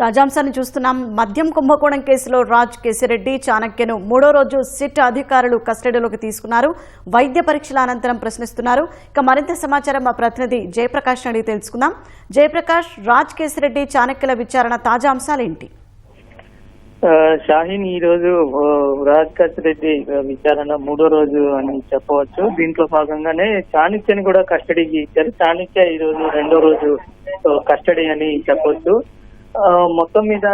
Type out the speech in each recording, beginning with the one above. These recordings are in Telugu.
తాజాంశాన్ని చూస్తున్నాం. మద్యం కుంభకోణం కేసులో రాజ్ కేశిరెడ్డి చాణక్యను మూడో రోజు సిట్ అధికారులు కస్టడీలోకి తీసుకున్నారు. వైద్య పరీక్షల అనంతరం ప్రశ్నిస్తున్నారు. ఇక మరింత సమాచారం మా ప్రతినిధి జయప్రకాష్ అడిగి తెలుసుకుందాం. జయప్రకాష్, రాజ్ కేశిరెడ్డి చాణక్యల విచారణ తాజా అంశాలేంటి? షాహీన్, ఈ రోజు రాజ్ కేశిరెడ్డి విచారణ మూడో రోజు అని చెప్పవచ్చు. దీంట్లో భాగంగానే చాణక్యని కూడా కస్టడీకి ఇచ్చారు. చాణక్య ఈ రోజు రెండో రోజు కస్టడీ అని చెప్పవచ్చు. మొత్తం మీద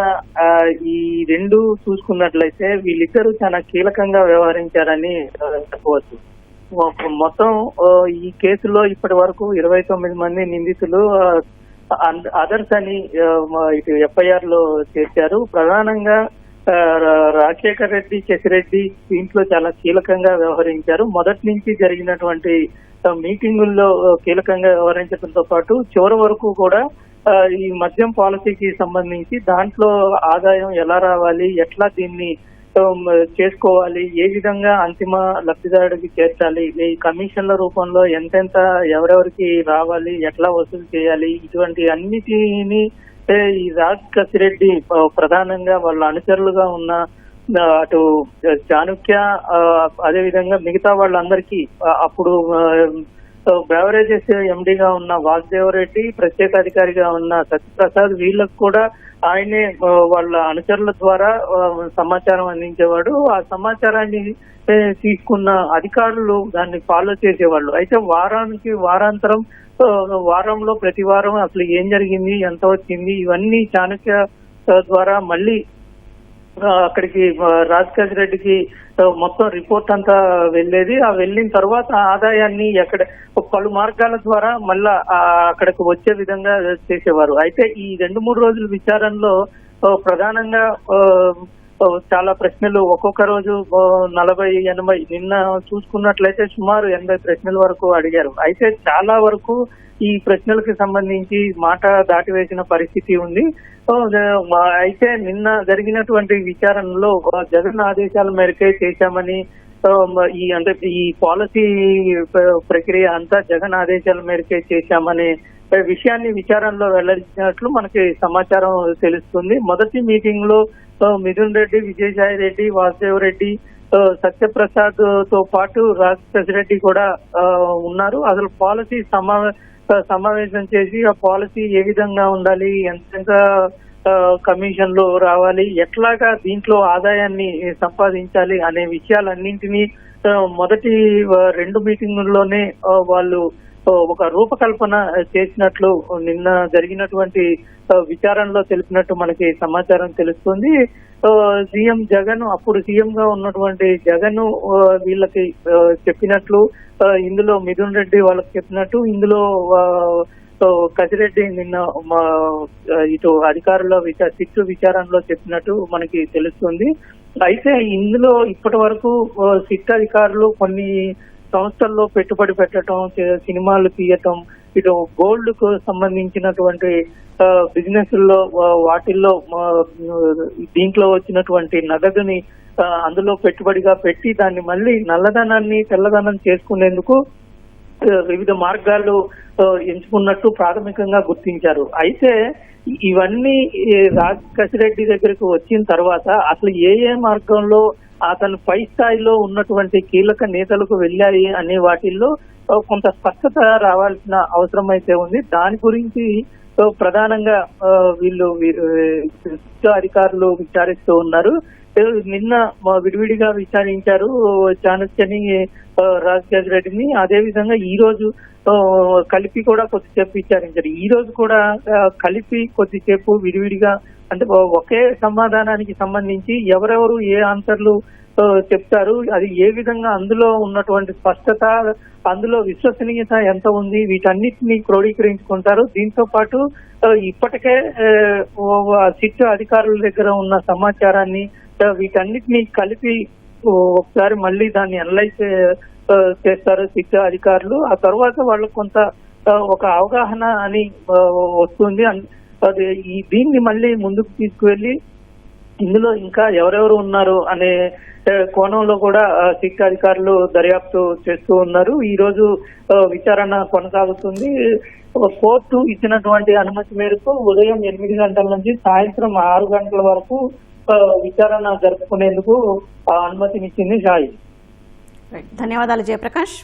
ఈ రెండు చూసుకున్నట్లయితే వీళ్ళిద్దరూ చాలా కీలకంగా వ్యవహరించారని చెప్పవచ్చు. మొత్తం ఈ కేసులో ఇప్పటి వరకు 29 మంది నిందితులు అదర్స్ అని ఇటు ఎఫ్ఐఆర్ లో చేర్చారు. ప్రధానంగా రాజశేఖర్ రెడ్డి, కేశిరెడ్డి దీంట్లో చాలా కీలకంగా వ్యవహరించారు. మొదటి నుంచి జరిగినటువంటి మీటింగుల్లో కీలకంగా వ్యవహరించడంతో పాటు చివరి వరకు కూడా ఈ మద్యం పాలసీకి సంబంధించి దాంట్లో ఆదాయం ఎలా రావాలి, ఎట్లా దీన్ని చేసుకోవాలి, ఏ విధంగా అంతిమ లబ్ధిదారుడికి చేర్చాలి, ఈ కమిషన్ల రూపంలో ఎంతెంత ఎవరెవరికి రావాలి, ఎట్లా వసూలు చేయాలి, ఇటువంటి అన్నిటిని ఈ రాజ్ కేశిరెడ్డి ప్రధానంగా వాళ్ళ అనుచరులుగా ఉన్న అటు చాణక్య అదేవిధంగా మిగతా వాళ్ళందరికీ అప్పుడు బెవరేజెస్ ఎండీగా ఉన్న వాసుదేవ్ రెడ్డి, ప్రత్యేక అధికారిగా ఉన్న సత్యప్రసాద్, వీళ్ళకు కూడా ఆయనే వాళ్ళ అనుచరుల ద్వారా సమాచారం అందించేవాడు. ఆ సమాచారాన్ని తీసుకున్న అధికారులు దాన్ని ఫాలో చేసేవాళ్ళు. అయితే వారాంతరం వారంలో ప్రతి వారం అసలు ఏం జరిగింది, ఎంత వచ్చింది, ఇవన్నీ చాణక్య ద్వారా మళ్ళీ అక్కడికి రాజ్ కేశిరెడ్డికి మొత్తం రిపోర్ట్ అంతా వెళ్ళేది. ఆ వెళ్ళిన తర్వాత ఆదాయాన్ని ఎక్కడ పలు మార్గాల ద్వారా మళ్ళా అక్కడికి వచ్చే విధంగా చేసేవారు. అయితే ఈ 2-3 రోజుల విచారణలో ప్రధానంగా చాలా ప్రశ్నలు, ఒక్కొక్క రోజు 40-80, నిన్న చూసుకున్నట్లయితే సుమారు 80 ప్రశ్నల వరకు అడిగారు. అయితే చాలా వరకు ఈ ప్రశ్నలకు సంబంధించి మాట దాటివేసిన పరిస్థితి ఉంది. అయితే నిన్న జరిగినటువంటి విచారణలో జగన్ ఆదేశాల మేరకే చేశామని, ఈ పాలసీ ప్రక్రియ అంతా జగన్ ఆదేశాల మేరకే చేశామనే విషయాన్ని విచారణలో వెల్లడించినట్లు మనకి సమాచారం తెలుస్తుంది. మొదటి మీటింగ్ లో మిథున్ రెడ్డి, విజయసాయి రెడ్డి, వాసుదేవ్ రెడ్డి, సత్యప్రసాద్ తో పాటు రాజ్ కేశిరెడ్డి కూడా ఉన్నారు. అసలు పాలసీ సమావేశం చేసి ఆ పాలసీ ఏ విధంగా ఉండాలి, ఎంత కమిషన్లు రావాలి, ఎట్లాగా దీంట్లో ఆదాయాన్ని సంపాదించాలి అనే విషయాలన్నింటినీ మొదటి 2 మీటింగుల్లోనే వాళ్ళు ఒక రూపకల్పన చేసినట్లు నిన్న జరిగినటువంటి విచారణలో తెలిపినట్టు మనకి సమాచారం తెలుస్తుంది. సీఎం జగన్, అప్పుడు సీఎం గా ఉన్నటువంటి జగన్ వీళ్ళకి చెప్పినట్లు, ఇందులో మిథున్ రెడ్డి వాళ్ళకి చెప్పినట్టు, ఇందులో కేశిరెడ్డి నిన్న ఇటు అధికారుల సిట్టు విచారణలో చెప్పినట్టు మనకి తెలుస్తుంది. అయితే ఇందులో ఇప్పటి వరకు సిట్ అధికారులు కొన్ని సంస్థల్లో పెట్టుబడి పెట్టడం, సినిమాలు తీయటం, ఇటు గోల్డ్ కు సంబంధించినటువంటి బిజినెస్ లో వాటిల్లో దీంట్లో వచ్చినటువంటి నగదుని అందులో పెట్టుబడిగా పెట్టి దాన్ని మళ్ళీ నల్లధనాన్ని తెల్లధనం చేసుకునేందుకు వివిధ మార్గాలు ఎంచుకున్నట్టు ప్రాథమికంగా గుర్తించారు. అయితే ఇవన్నీ రాజ్ కేశిరెడ్డి దగ్గరకు వచ్చిన తర్వాత అసలు ఏ మార్గంలో అతను పై స్థాయిలో ఉన్నటువంటి కీలక నేతలకు వెళ్ళాయి అనే వాటిల్లో కొంత స్పష్టత రావాల్సిన అవసరం అయితే ఉంది. దాని గురించి ప్రధానంగా వీళ్ళు అధికారులు విచారిస్తూ ఉన్నారు. నిన్న విడివిడిగా విచారించారు చాణక్యని, రాజ్ కేశిరెడ్డిని. అదే విధంగా ఈ రోజు కలిపి కూడా కొద్దిసేపు విచారించారు. ఈ రోజు కూడా కలిపి కొద్దిసేపు విడివిడిగా, అంటే ఒకే సమాధానానికి సంబంధించి ఎవరెవరు ఏ ఆన్సర్లు చెప్తారు, అది ఏ విధంగా అందులో ఉన్నటువంటి స్పష్టత, అందులో విశ్వసనీయత ఎంత ఉంది, వీటన్నిటిని క్రోడీకరించుకుంటారు. దీంతో పాటు ఇప్పటికే సిట్ అధికారుల దగ్గర ఉన్న సమాచారాన్ని వీటన్నిటిని కలిపి ఒకసారి మళ్ళీ దాన్ని అనలైజ్ చేస్తారు సిట్ అధికారులు. ఆ తర్వాత వాళ్ళకు కొంత ఒక అవగాహన అని వస్తుంది. దీన్ని మళ్ళీ ముందుకు తీసుకువెళ్లి ఇందులో ఇంకా ఎవరెవరు ఉన్నారు అనే కోణంలో కూడా సిట్ అధికారులు దర్యాప్తు చేస్తూ ఉన్నారు. ఈ రోజు విచారణ కొనసాగుతుంది. కోర్టు ఇచ్చినటువంటి అనుమతి మేరకు ఉదయం 8 గంటల నుంచి సాయంత్రం 6 గంటల వరకు విచారణ జరుపుకునేందుకు అనుమతినిచ్చింది షాయి. ధన్యవాదాలు జయప్రకాష్.